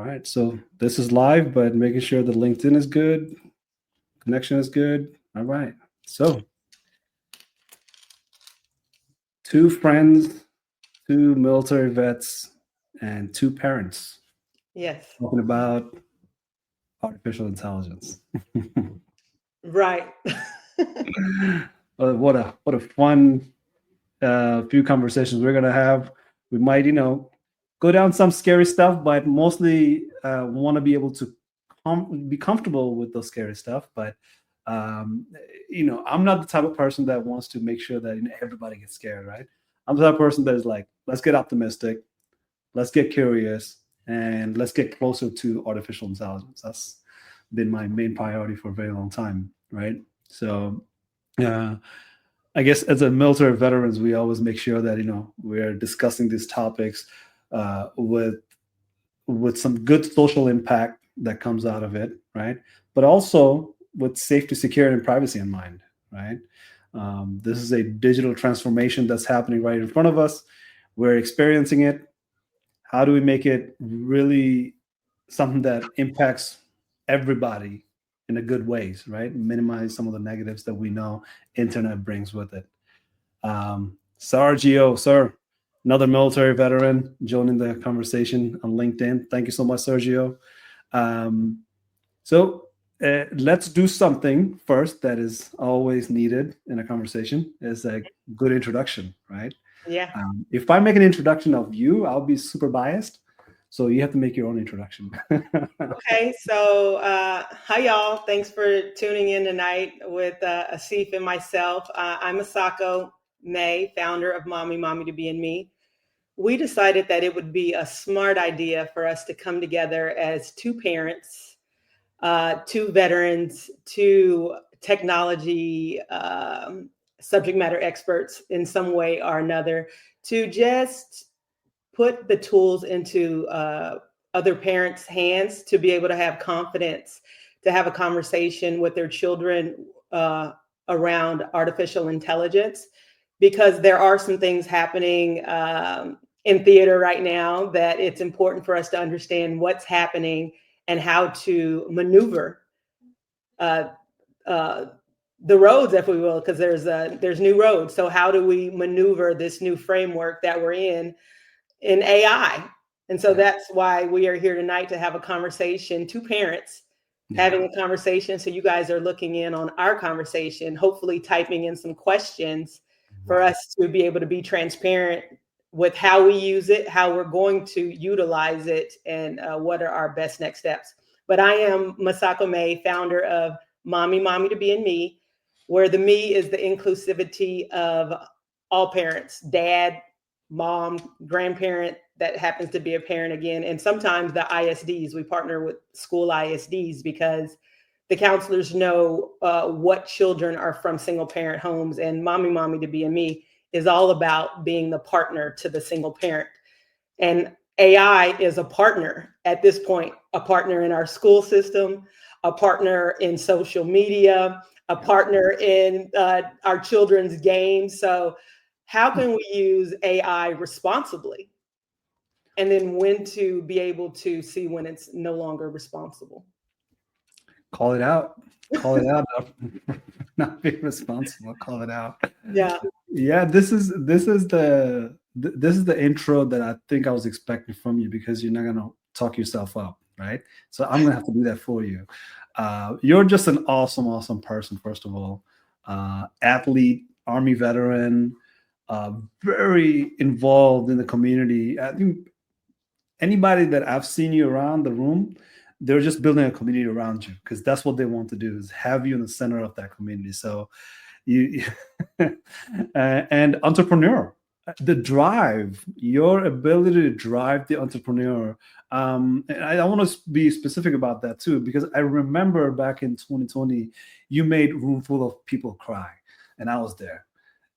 right. So this is live, but making sure the LinkedIn is good, connection is good. All right. So two friends, two military vets, and two parents Yes. talking about artificial intelligence. Right. What a fun few conversations we're gonna have. We might, go down some scary stuff, but mostly want to be able to be comfortable with those scary stuff. But I'm not the type of person that wants to make sure that everybody gets scared, right? I'm the type of person that is like, let's get optimistic, let's get curious, and let's get closer to artificial intelligence. That's been my main priority for a very long time, right? So, uh, I guess as a military veterans, we always make sure that we're discussing these topics with some good social impact that comes out of it, right? But also with safety, security, and privacy in mind, right? This is a digital transformation that's happening right in front of us. We're experiencing it. How do we make it really something that impacts everybody in a good ways, right? Minimize some of the negatives that we know internet brings with it. Sergio, sir, another military veteran, joining the conversation on LinkedIn. Thank you so much, Sergio. Um, so let's do something first that is always needed in a conversation is a good introduction, right? Yeah. If I make an introduction of you, I'll be super biased. So you have to make your own introduction. Okay. So, hi, y'all. Thanks for tuning in tonight with Asif and myself. I'm Masako May, founder of Mommy to Be and Me. We decided that it would be a smart idea for us to come together as two parents, two veterans, two technology subject matter experts in some way or another to just put the tools into other parents' hands to be able to have confidence to have a conversation with their children around artificial intelligence, because there are some things happening in theater right now that it's important for us to understand what's happening and how to maneuver uh, uh, the roads, if we will, because there's new roads. So how do we maneuver this new framework that we're in AI? And so that's why we are here tonight, to have a conversation, two parents having a conversation. So you guys are looking in on our conversation, hopefully typing in some questions for us to be able to be transparent with how we use it, how we're going to utilize it, and what are our best next steps. But I am Masako May, founder of Mommy to Be and Me, where the me is the inclusivity of all parents, dad, mom, grandparent that happens to be a parent again, and sometimes the ISDs. We partner with school ISDs because the counselors know what children are from single parent homes, and Mommy to Be and Me is all about being the partner to the single parent. And AI is a partner at this point, a partner in our school system, a partner in social media, a partner in our children's games. So how can we use AI responsibly? And then when to be able to see when it's no longer responsible. Call it out. Call it out. Not being responsible. Call it out. Yeah. Yeah, this is the intro that I think I was expecting from you, because you're not gonna talk yourself up, right? So I'm gonna have to do that for you. You're just an awesome person, first of all. Athlete, Army veteran, very involved in the community. I think anybody that I've seen you around the room, they're just building a community around you, because that's what they want to do, is have you in the center of that community. So you and entrepreneur, the drive, your ability to drive the entrepreneur. And I want to be specific about that too, because I remember back in 2020 you made room full of people cry, and I was there,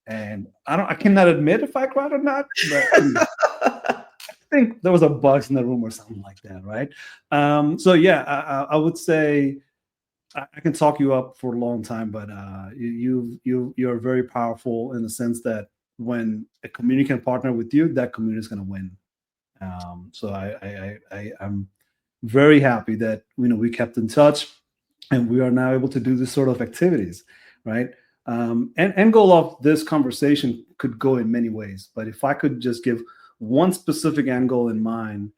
and I cannot admit if I cried or not, but I think there was a buzz in the room or something like that, right? So yeah, I would say I can talk you up for a long time, but you're very powerful in the sense that when a community can partner with you, that community is going to win. So I'm very happy that we kept in touch, and we are now able to do this sort of activities, right? And end goal of this conversation could go in many ways, but if I could just give one specific end goal in mind,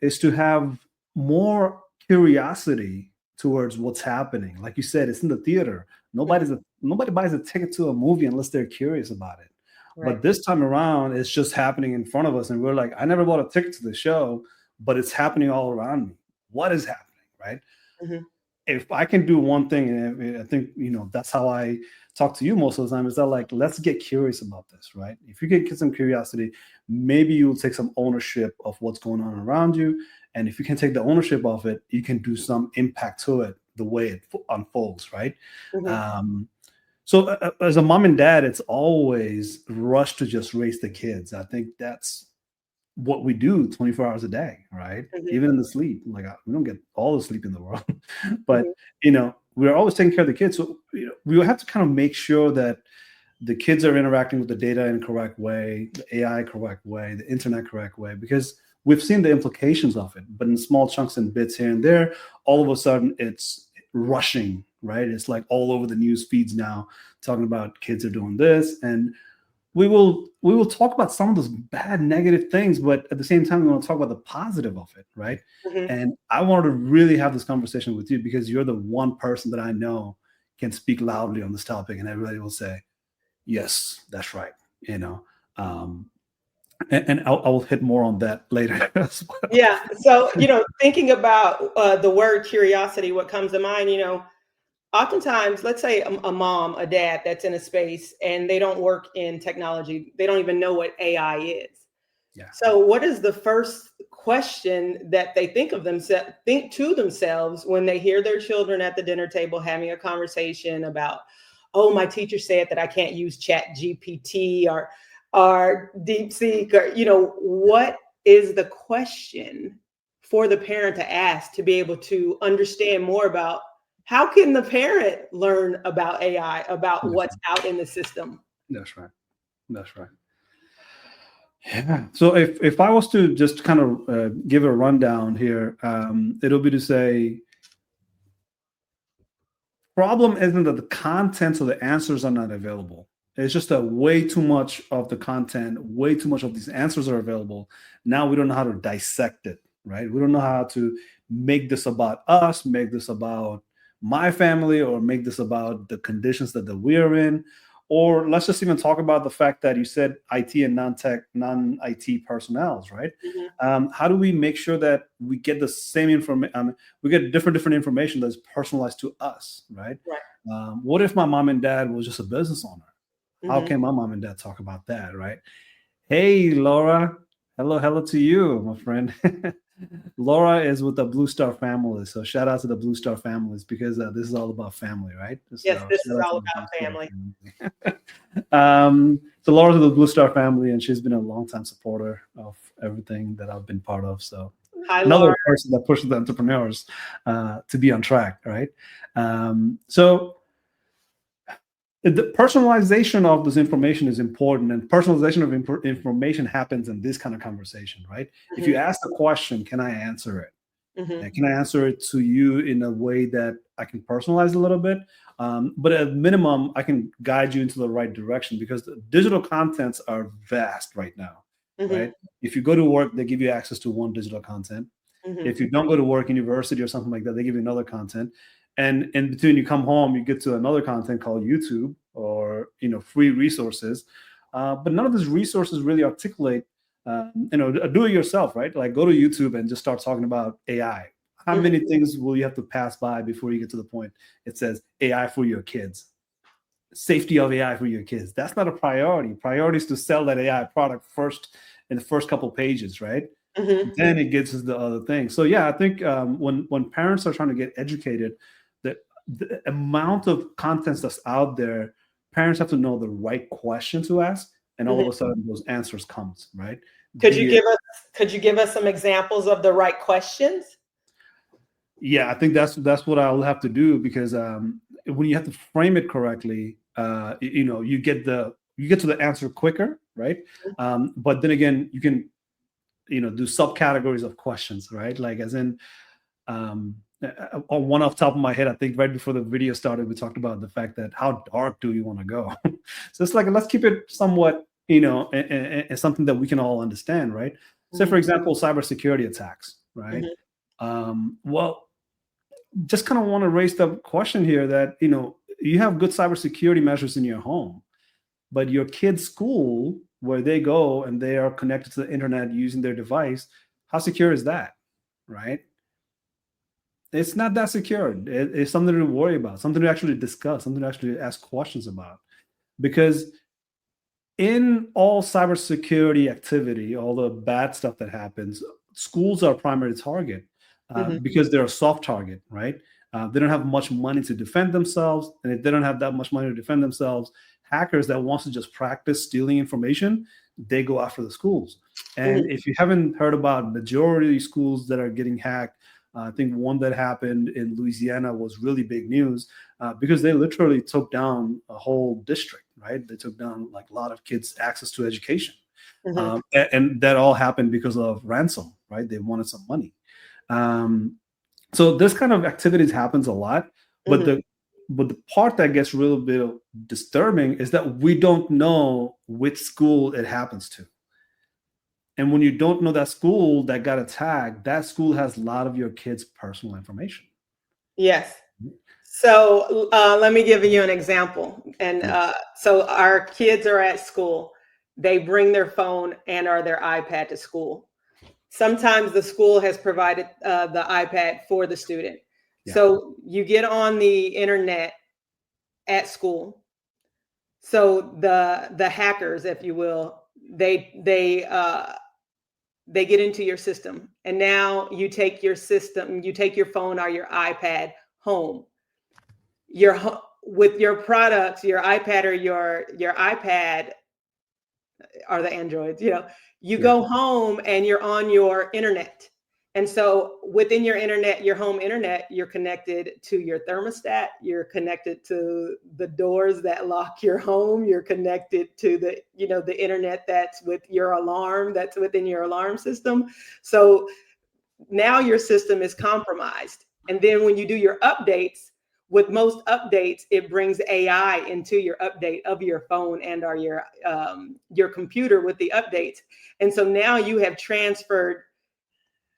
is to have more curiosity towards what's happening. Like you said, it's in the theater. Nobody buys a ticket to a movie unless they're curious about it. Right. But this time around, it's just happening in front of us, and we're like, I never bought a ticket to the show, but it's happening all around me. What is happening, right? Mm-hmm. If I can do one thing, and I think that's how I talk to you most of the time, is that, like, let's get curious about this, right? If you get some curiosity, maybe you'll take some ownership of what's going on around you, and if you can take the ownership of it, you can do some impact to it the way it unfolds, right? Mm-hmm. So as a mom and dad, it's always rushed to just raise the kids. I think that's what we do 24 hours a day, right? Mm-hmm. Even in the sleep, like, we don't get all the sleep in the world, but Mm-hmm. we're always taking care of the kids. So we will have to kind of make sure that the kids are interacting with the data in the correct way, the AI correct way, the internet correct way, because we've seen the implications of it, but in small chunks and bits here and there, all of a sudden it's rushing, right? It's like all over the news feeds now, talking about kids are doing this, and we will talk about some of those bad negative things, but at the same time we want to talk about the positive of it, right? Mm-hmm. And I wanted to really have this conversation with you because you're the one person that I know can speak loudly on this topic, and everybody will say, yes, that's right. Um, and I'll hit more on that later as well. Yeah. So, thinking about the word curiosity, what comes to mind, oftentimes, let's say a mom, a dad that's in a space and they don't work in technology, they don't even know what AI is. Yeah. So, what is the first question that they think to themselves when they hear their children at the dinner table having a conversation about, oh, my teacher said that I can't use Chat GPT or DeepSeek, or what is the question for the parent to ask to be able to understand more about how can the parent learn about AI, about That's what's right. out in the system? That's right. That's right. Yeah. So if I was to just kind of give a rundown here, it'll be to say, problem isn't that the contents of the answers are not available. It's just that way too much of the content, way too much of these answers are available. Now we don't know how to dissect it, right? We don't know how to make this about us, make this about my family, or make this about the conditions that we're in. Or let's just even talk about the fact that you said IT and non-IT personnel, right? Mhm. How do we make sure that we get the same information? We get different information that's personalized to us, right? Right. What if my mom and dad was just a business owner? How Mhm. can my mom and dad talk about that, right? Hey, Laura. Hello to you, my friend. Laura is with the Blue Star family. So shout out to the Blue Star families because this is all about family, right? So Yes, this shout is out to all the Blue about Star family. family. So Laura's with the Blue Star family, and she's been a longtime supporter of everything that I've been part of. So Hi, another Laura. person that pushes the entrepreneurs to be on track, right? So the personalization of this information is important, and personalization of information happens in this kind of conversation, right? If you Mhm. ask the question, can I answer it? Mhm. And can I answer it to you in a way that I can personalize a little bit? But at minimum, I can guide you into the right direction because the digital contents are vast right now, right? Mhm. If you go to work, they give you access to one digital content. Mhm. If you don't go to work, university or something like that, they give you another content. And in between, you come home, you get to another content called YouTube or free resources. But none of these resources really articulate, do it yourself, right? Like go to YouTube and just start talking about AI. How Mhm. many things will you have to pass by before you get to the point it says AI for your kids? Safety of AI for your kids. That's not a priority. Priority is to sell that AI product first in the first couple pages, right? Mhm. Then it gets us the other thing. So yeah, I think when parents are trying to get educated, the amount of contents that's out there, parents have to know the right question to ask, and all Mhm. of a sudden those answers comes, right? Could you The give us some examples of the right questions? Yeah, I think that's what I'll have to do because when you have to frame it correctly, you get to the answer quicker, right? But then again, you can do subcategories of questions, right? Like as in, on one off the top of my head, I think right before the video started, we talked about the fact that how dark do you want to go? So it's like, let's keep it somewhat, and something that we can all understand, right? So for example, cybersecurity attacks, right? Well, just kind of want to raise the question here that, you have good cybersecurity measures in your home, but your kid's school, where they go and they are connected to the internet using their device, how secure is that, right? It's not that secure. It's something to worry about, something to actually discuss, something to actually ask questions about. Because in all cybersecurity activity, all the bad stuff that happens, schools are a primary target because they're a soft target, right? They don't have much money to defend themselves. And if they don't have that much money to defend themselves, hackers that wants to just practice stealing information, they go after the schools. And if you haven't heard about majority of schools that are getting hacked, I think one that happened in Louisiana was really big news because they literally took down a whole district, right? They took down like a lot of kids' access to education. And that all happened because of ransom, right? They wanted some money. So this kind of activities happens a lot, but the part that gets a little bit disturbing is that we don't know which school it happens to. And when you don't know that school that got attacked, that school has a lot of your kids' personal information. Yes. So let me give you an example. And so our kids are at school. They bring their phone and or their iPad to school. Sometimes the school has provided the iPad for the student. Yeah. So you get on the internet at school. So the hackers, if you will, they get into your system, and now you take your phone or your iPad home. With your products, your iPad or your iPad are the Androids, you go home and you're on your internet. And so within your internet, your home internet, you're connected to your thermostat, you're connected to the doors that lock your home, you're connected to the internet that's with your alarm, that's within your alarm system. So now your system is compromised. And then when you do your updates, with most updates, it brings AI into your update of your phone and or your computer with the updates. And so now you have transferred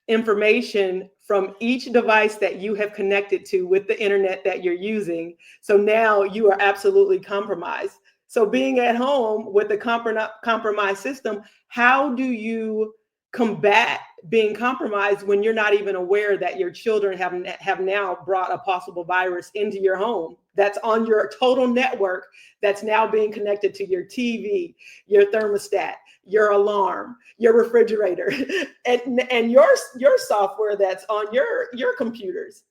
information from each device that you have connected to with the internet that you're using. So now you are absolutely compromised. So being at home with the compromised system, how do you combat being compromised when you're not even aware that your children have now brought a possible virus into your home that's on your total network, that's now being connected to your TV, your thermostat, your alarm, your refrigerator, and your software that's on your computers?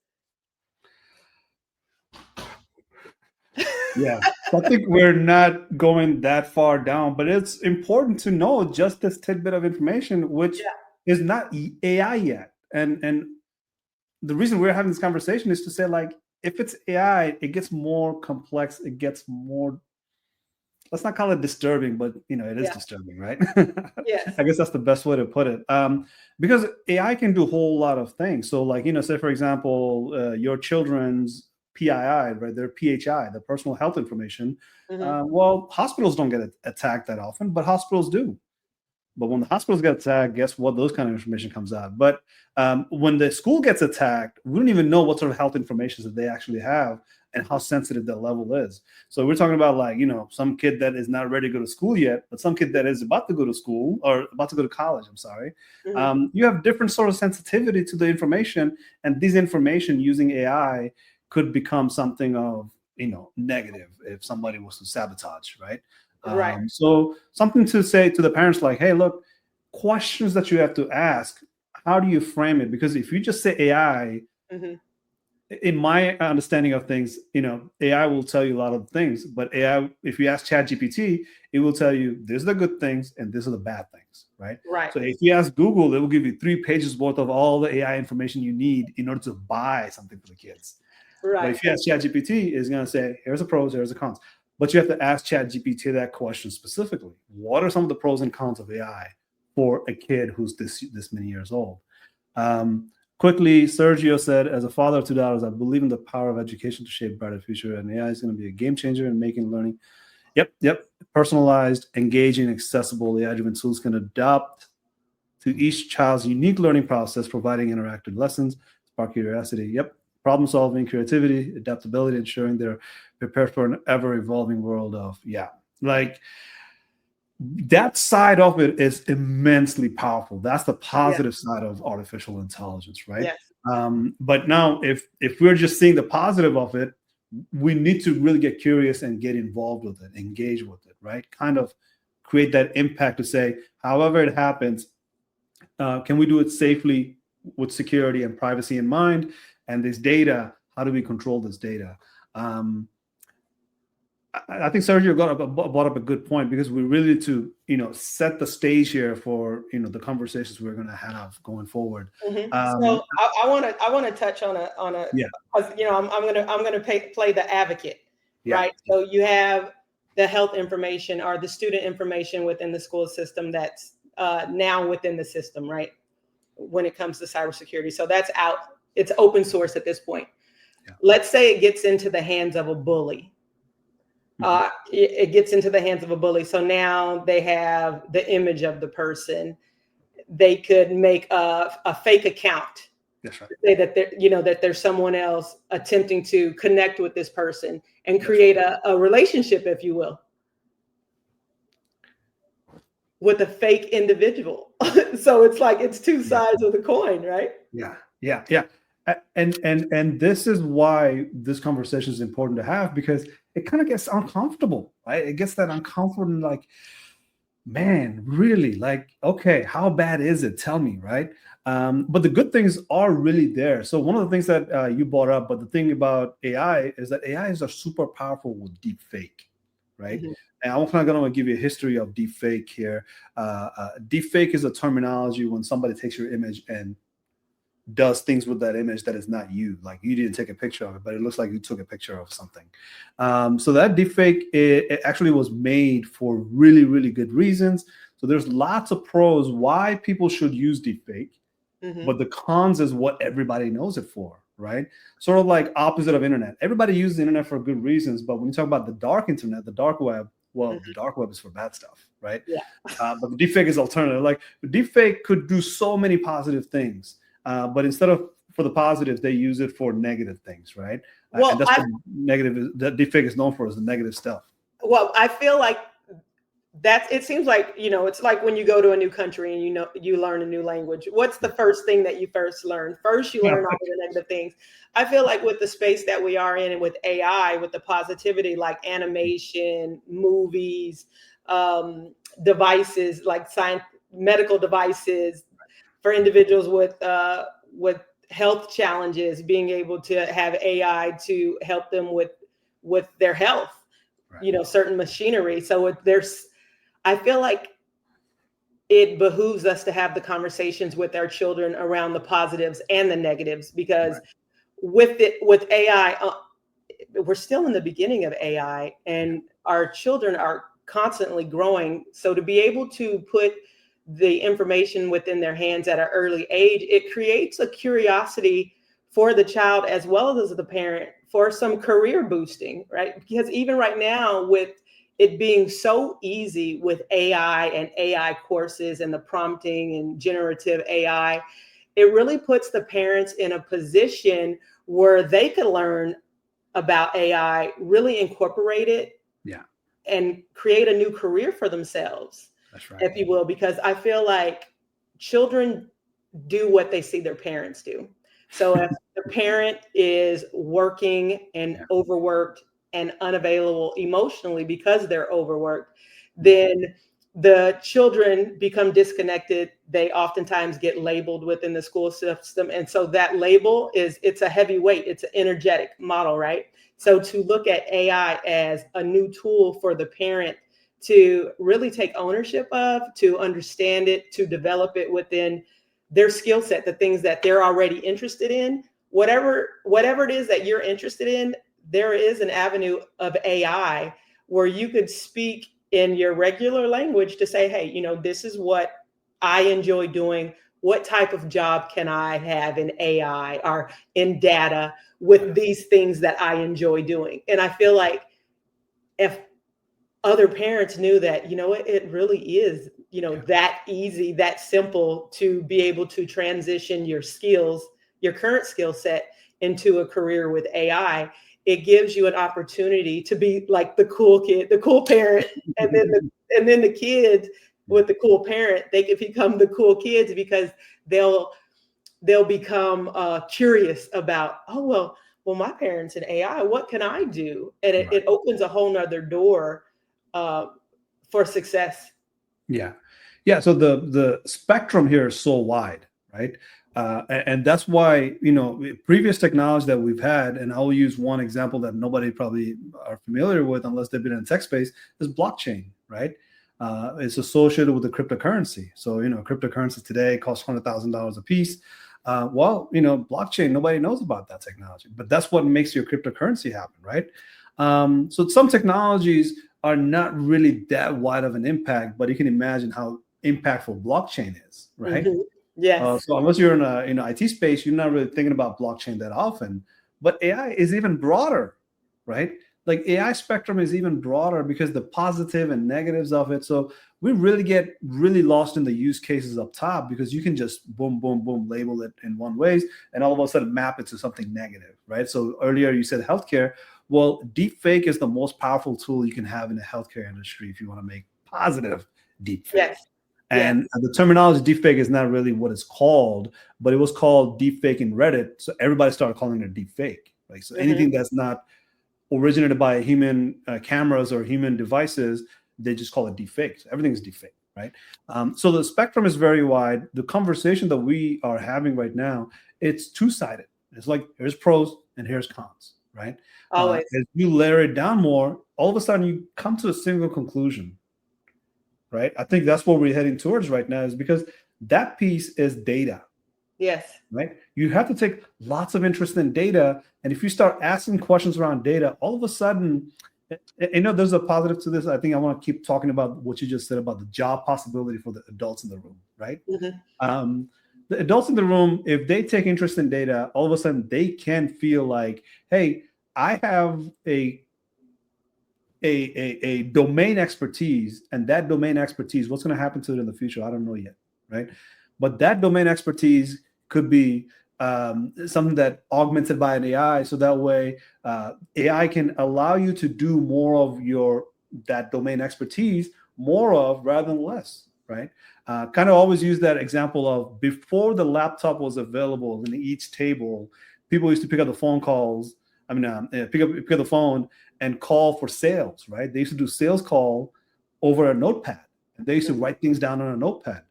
Yeah, I think we're not going that far down, but it's important to know just this tidbit of information, which is not AI yet. And the reason we're having this conversation is to say, like, if it's AI, it gets more complex. It gets more, let's not call it disturbing, but it is disturbing, right? Yes. I guess that's the best way to put it. Because AI can do a whole lot of things. So like, say for example, your children's PII, right? Their PHI, the personal health information. Well, hospitals don't get attacked that often, but hospitals do. But when the hospitals get attacked, guess what? Those kind of information comes out. But when the school gets attacked, we don't even know what sort of health information that they actually have and how sensitive that level is. So we're talking about like, some kid that is not ready to go to school yet, but some kid that is about to go to school or about to go to college, I'm sorry. You have different sort of sensitivity to the information, and this information using AI could become something of, negative if somebody was to sabotage, right? Right. So something to say to the parents like, hey, look, questions that you have to ask, how do you frame it? Because if you just say AI, in my understanding of things, AI will tell you a lot of things, but AI, if you ask ChatGPT, it will tell you these are the good things and these are the bad things, right? Right. So if you ask Google, it will give you 3 pages worth of all the AI information you need in order to buy something for the kids. Right. But if you ask ChatGPT, it's going to say, here's the pros, here's the cons. But you have to ask ChatGPT that question specifically. What are some of the pros and cons of AI for a kid who's this many years old. Quickly, Sergio said, as a father of two daughters, I believe in the power of education to shape a brighter future, and AI is going to be a game changer in making learning. Yep. Personalized, engaging, accessible AI-driven tools can adapt to each child's unique learning process, providing interactive lessons, spark curiosity. Yep. Problem solving, creativity, adaptability, ensuring they're prepared for an ever-evolving world of, like, that side of it is immensely powerful. That's the positive side of artificial intelligence, right? Yes. But now, if we're just seeing the positive of it, we need to really get curious and get involved with it, engage with it, right? Kind of create that impact to say, however it happens, can we do it safely with security and privacy in mind? And this data, how do we control this data? I think Sergio brought up a good point, because we really need to, set the stage here for, the conversations we're going to have going forward. Mm-hmm. So I want to touch on a because I'm gonna play the advocate, right? So you have the health information or the student information within the school system that's now within the system, right? When it comes to cybersecurity, so that's out. It's open source at this point. Let's say it gets into the hands of a bully. It gets into the hands of a bully. So now they have the image of the person. They could make a fake account. That's right. Say that that there's someone else attempting to connect with this person and create a relationship, if you will, with a fake individual. So it's like it's two sides of the coin, right? Yeah. And this is why this conversation is important to have, because it kind of gets uncomfortable, right? It gets that uncomfortable, like, man, really, like, okay, how bad is it? Tell me, right? But the good things are really there. So one of the things that you brought up, but the thing about AI is that AIs are super powerful with deep fake, right? Mm-hmm. And I'm kind of going to give you a history of deep fake here. Deep fake is a terminology when somebody takes your image and does things with that image that is not you. Like, you didn't take a picture of it, but it looks like you took a picture of something. So that deepfake, it actually was made for really, really good reasons. So there's lots of pros why people should use deepfake, but the cons is what everybody knows it for, right? Sort of like opposite of internet. Everybody uses the internet for good reasons, but when you talk about the dark internet, the dark web, well, the dark web is for bad stuff, right? Yeah. But the deepfake is alternative. Like, the deepfake could do so many positive things. But instead of for the positive, they use it for negative things, right? Well, and that's what negative is. That deepfake is known for, is the negative stuff. Well, I feel like it seems like, it's like when you go to a new country and you learn a new language. What's the first thing that you first learn? First, you learn all the negative things. I feel like with the space that we are in, and with AI, with the positivity, like animation, movies, devices, like medical devices, for individuals with health challenges, being able to have AI to help them with their health, right. Certain machinery. So I feel like it behooves us to have the conversations with our children around the positives and the negatives, because with AI, we're still in the beginning of AI, and our children are constantly growing. So to be able to put the information within their hands at an early age, it creates a curiosity for the child as well as the parent for some career boosting, right? Because even right now, with it being so easy with AI and AI courses and the prompting and generative AI, it really puts the parents in a position where they can learn about AI, really incorporate it, and create a new career for themselves. That's right. If you will, because I feel like children do what they see their parents do. So if the parent is working and overworked and unavailable emotionally because they're overworked, then the children become disconnected. They oftentimes get labeled within the school system. And so that label it's a heavy weight. It's an energetic model, right? So to look at AI as a new tool for the parent to really take ownership of, to understand it, to develop it within their skill set, the things that they're already interested in, whatever it is that you're interested in, there is an avenue of AI where you could speak in your regular language to say, hey, this is what I enjoy doing? What type of job can I have in AI or in data with these things that I enjoy doing? And I feel like if other parents knew that, it really is, that easy, that simple to be able to transition your skills, your current skill set into a career with AI, it gives you an opportunity to be like the cool kid, the cool parent, and then the kids with the cool parent, they can become the cool kids because they'll become curious about, oh well, my parents in AI, what can I do? And it opens a whole nother door uh, for success. Yeah. Yeah. So the spectrum here is so wide, right? And that's why, previous technology that we've had, and I'll use one example that nobody probably are familiar with unless they've been in the tech space, is blockchain, right? It's associated with the cryptocurrency. So, cryptocurrency today costs $100,000 a piece. Blockchain, nobody knows about that technology, but that's what makes your cryptocurrency happen, right? So some technologies are not really that wide of an impact, but you can imagine how impactful blockchain is, right? Mm-hmm. Yes. So unless you're in a IT space, you're not really thinking about blockchain that often. But AI is even broader, right? Like AI spectrum is even broader because the positive and negatives of it. So we really get really lost in the use cases up top because you can just boom, boom, boom, label it in one ways and all of a sudden map it to something negative, right? So earlier you said healthcare. Well, deepfake is the most powerful tool you can have in the healthcare industry if you want to make positive deepfake. Yes. And the terminology deepfake is not really what it's called, but it was called deepfake in Reddit. So everybody started calling it deepfake. Like, so anything that's not originated by human cameras or human devices, they just call it deepfake. So everything is deepfake, right? So the spectrum is very wide. The conversation that we are having right now, it's two-sided. It's like, here's pros and here's cons, right? Always. As you layer it down more, all of a sudden you come to a single conclusion, right? I think that's what we're heading towards right now, is because that piece is data. Yes. Right? You have to take lots of interest in data. And if you start asking questions around data, all of a sudden, there's a positive to this. I think I want to keep talking about what you just said about the job possibility for the adults in the room, right? Mm-hmm. The adults in the room, if they take interest in data, all of a sudden they can feel like, hey, I have a domain expertise, and that domain expertise, what's going to happen to it in the future, I don't know yet, right? But that domain expertise could be something that augmented by an AI, so that way AI can allow you to do more of that domain expertise, more of rather than less, right? Kind of always use that example of before the laptop was available in each table, people used to pick up the phone calls. Pick up the phone and call for sales, right? They used to do sales call over a notepad. And they used to write things down on a notepad.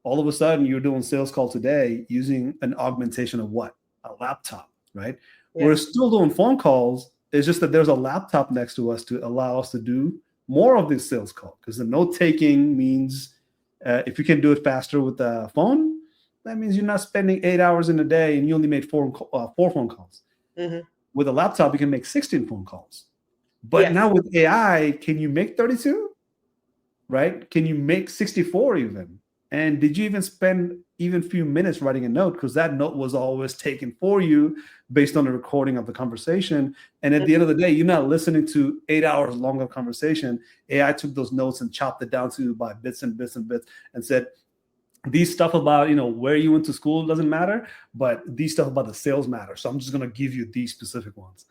All of a sudden, you're doing sales call today using an augmentation of what? A laptop, right? Yeah. We're still doing phone calls. It's just that there's a laptop next to us to allow us to do more of this sales call, because the note taking means if you can do it faster with the phone, that means you're not spending 8 hours in a day and you only made four phone calls. Mm-hmm. With a laptop, you can make 16 phone calls. But now with AI, can you make 32? Right? Can you make 64 even? And did you even spend even a few minutes writing a note? Because that note was always taken for you based on the recording of the conversation. And at the end of the day, you're not listening to 8 hours long of conversation. AI took those notes and chopped it down to by bits and bits and bits and said, these stuff about, where you went to school doesn't matter, but these stuff about the sales matter. So I'm just going to give you these specific ones.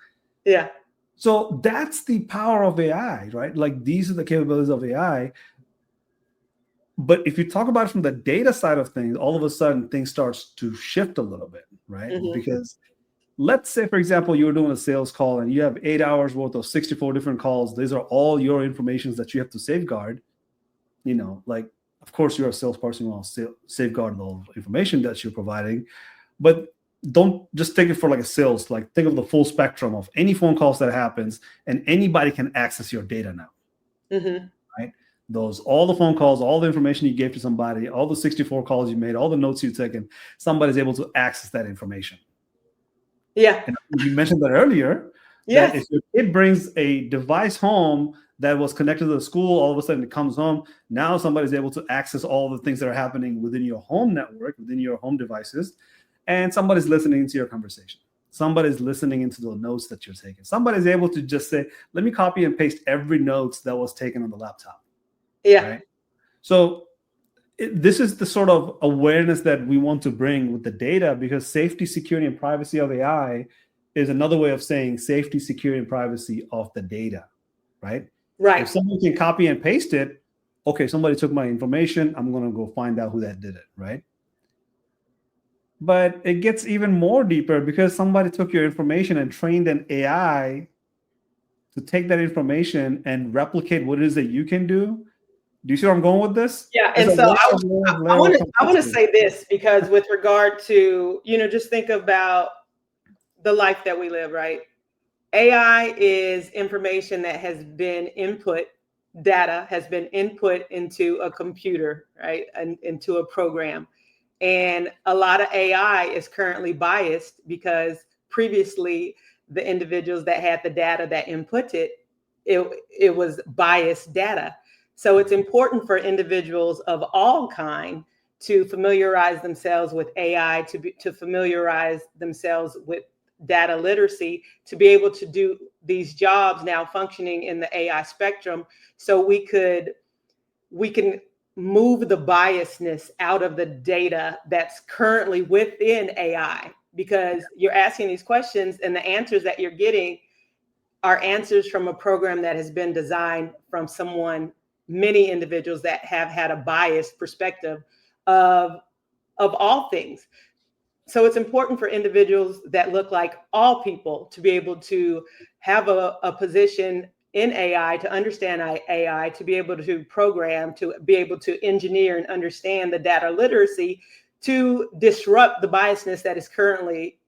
Yeah. So that's the power of AI, right? Like, these are the capabilities of AI. But if you talk about it from the data side of things, all of a sudden things starts to shift a little bit, right? Mm-hmm. Because let's say, for example, you're doing a sales call and you have 8 hours worth of 64 different calls. These are all your information that you have to safeguard. Of course, you're a salesperson, you want to safeguard all the information that you're providing, but don't just take it for like a sales. Like, think of the full spectrum of any phone calls that happens, and anybody can access your data now. Mm-hmm. Right? All the phone calls, all the information you gave to somebody, all the 64 calls you made, all the notes you've taken, somebody's able to access that information. Yeah. And you mentioned that earlier. That Yes. if your kid brings a device home that was connected to the school, all of a sudden it comes home. Now somebody's able to access all the things that are happening within your home network, within your home devices, and somebody's listening to your conversation. Somebody's listening into the notes that you're taking. Somebody's able to just say, let me copy and paste every notes that was taken on the laptop. Yeah. Right. So this is the sort of awareness that we want to bring with the data, because safety, security, and privacy of AI is another way of saying safety, security, and privacy of the data, right? Right. If someone can copy and paste it, okay, somebody took my information, I'm going to go find out who that did it, right? But it gets even more deeper because somebody took your information and trained an AI to take that information and replicate what it is that you can do. Do you see where I'm going with this? Yeah, It's and a so layer of I want to complexity. say this, because with regard to, just think about the life that we live, right? AI is information that has been input, data has been input into a computer, right? And into a program. And a lot of AI is currently biased because previously the individuals that had the data that inputted it was biased data. So it's important for individuals of all kind to familiarize themselves with AI, to familiarize themselves with data literacy, to be able to do these jobs now functioning in the AI spectrum, so we can move the biasness out of the data that's currently within AI, because you're asking these questions and the answers that you're getting are answers from a program that has been designed from many individuals that have had a biased perspective of all things. So it's important for individuals that look like all people to be able to have a position in AI, to understand AI, to be able to program, to be able to engineer and understand the data literacy, to disrupt the biasness that is currently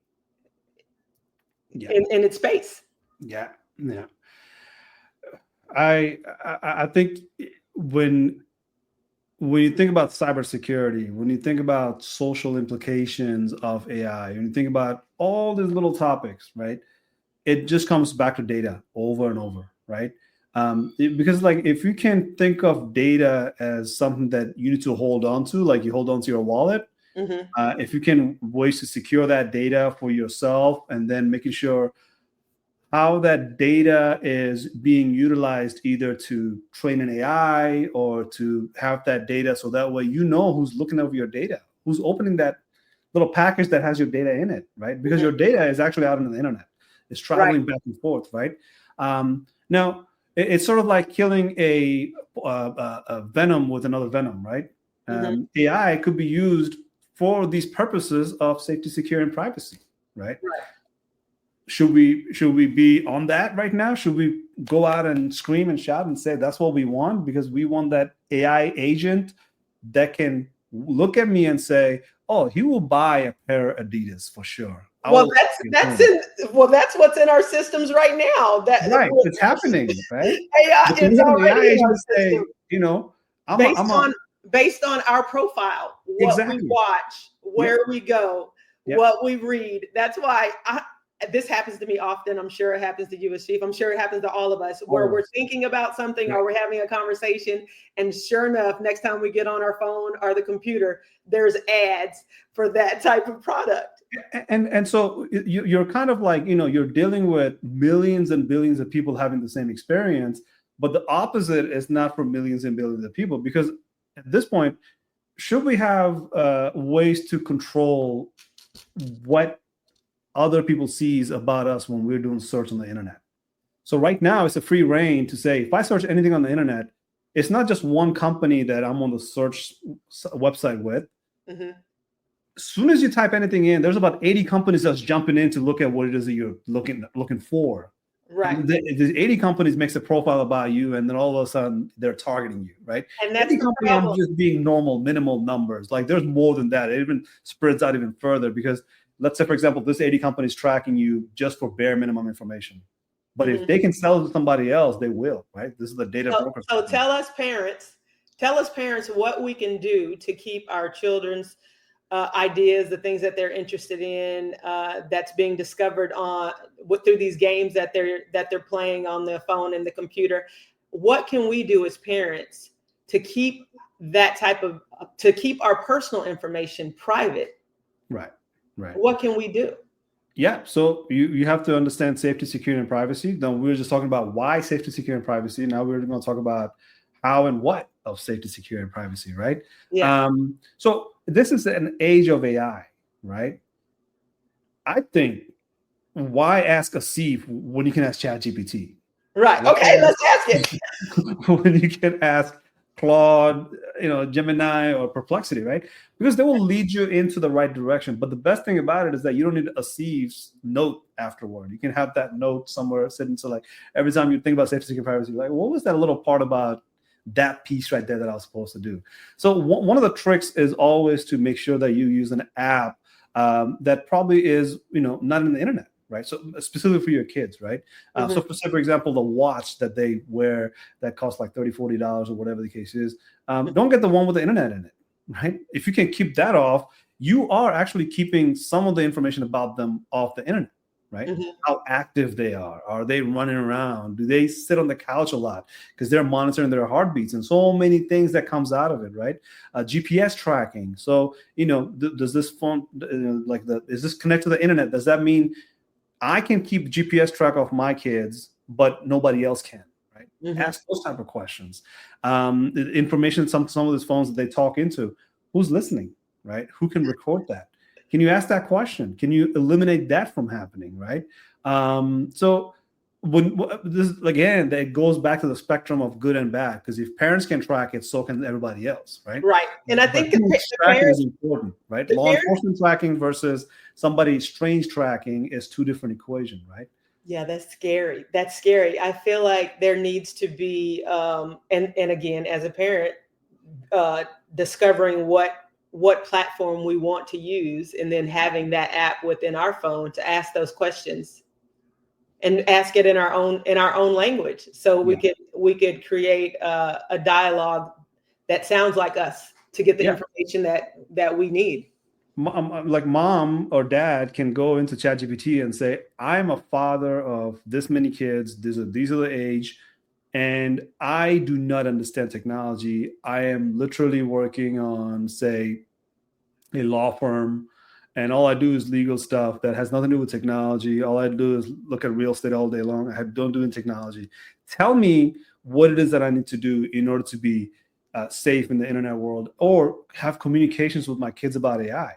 in its space. Yeah. Yeah. I think when you think about cybersecurity, when you think about social implications of AI, when you think about all these little topics, right? It just comes back to data over and over, right? Because like if you can think of data as something that you need to hold on to, like you hold on to your wallet, Mm-hmm. if you can ways to secure that data for yourself, and then making sure how that data is being utilized either to train an AI or to have that data, so that way you know who's looking over your data, who's opening that little package that has your data in it, right? Because Mm-hmm. your data is actually out on the internet. It's Right. traveling back and forth, right? Now, it's sort of like killing a venom with another venom, right? Mm-hmm. AI could be used for these purposes of safety, security, and privacy, right? Right. Should we be on that right now? Should we go out and scream and shout and say that's what we want, because we want that AI agent that can look at me and say, oh, he will buy a pair of Adidas for sure. I Well, will that's what's in our systems right now. right. It's happening, right? AI But can is we have an AI already in agent our to system, say, based I'm a on our profile, what we exactly. watch, Yep. where we go, Yep. what we read. That's why this happens to me often. I'm sure it happens to you as chief. I'm sure it happens to all of us, where we're Always. thinking about something Yep. or we're having a conversation, and sure enough, next time we get on our phone or the computer, there's ads for that type of product. And so you're kind of like, you're dealing with millions and billions of people having the same experience, but the opposite is not for millions and billions of people, because at this point, should we have ways to control what other people sees about us when we're doing search on the internet? So right now it's a free reign to say, if I search anything on the internet, it's not just one company that I'm on the search website with. Mm-hmm. As soon as you type anything in, there's about 80 companies that's jumping in to look at what it is that you're looking for. Right. And the 80 companies makes a profile about you, and then all of a sudden they're targeting you, right? And that's 80 the companies aren't problem. just being normal, minimal numbers. Like there's more than that. It even spreads out even further, because let's say, for example, this 80 companies tracking you just for bare minimum information. But if Mm-hmm. they can sell it to somebody else, they will, right? This is the data broker. So tell us parents what we can do to keep our children's ideas, the things that they're interested in, that's being discovered through these games that they're playing on the phone and the computer. What can we do as parents to keep our personal information private? Right. What can we do? Yeah, so you have to understand safety, security, and privacy. Then we were just talking about why safety, security, and privacy. Now we're going to talk about how and what of safety, security, and privacy, right? Yeah. So this is an age of AI, right? I think, why ask a Asif when you can ask ChatGPT? Right. Okay, let's ask it. When you can ask Claude, Gemini or Perplexity, right? Because they will lead you into the right direction. But the best thing about it is that you don't need a Steve's note afterward. You can have that note somewhere sitting. So like every time you think about safety, security, privacy, like, what was that little part about that piece right there that I was supposed to do? So one of the tricks is always to make sure that you use an app that probably is, not in the internet. Right. So specifically for your kids. Right. So for example, the watch that they wear that costs like $30, $40 or whatever the case is, don't get the one with the internet in it. Right. If you can keep that off, you are actually keeping some of the information about them off the internet. Right. How active they are they running around? Do they sit on the couch a lot? Because they're monitoring their heartbeats and so many things that comes out of it. Right. GPS tracking. So, does this phone is this connected to the internet? Does that mean I can keep GPS track of my kids, but nobody else can, right? Ask those type of questions. The information, some of those phones that they talk into, who's listening, right? Who can record that? Can you ask that question? Can you eliminate that from happening, right? So when this again, that goes back to the spectrum of good and bad, because if parents can track it, so can everybody else, right? Right. And I think the tracking is important, right? Law enforcement tracking versus somebody's strange tracking is two different equations, right? Yeah, that's scary. That's scary. I feel like there needs to be, and again, as a parent, discovering what platform we want to use, and then having that app within our phone to ask those questions. And ask it in our own language, so we could create a dialogue that sounds like us to get the information that we need. Like mom or dad can go into ChatGPT and say, I'm a father of this many kids. These are the age, and I do not understand technology. I am literally working on, say, a law firm, and all I do is legal stuff that has nothing to do with technology. All I do is look at real estate all day long. I don't do in technology. Tell me what it is that I need to do in order to be safe in the internet world, or have communications with my kids about AI.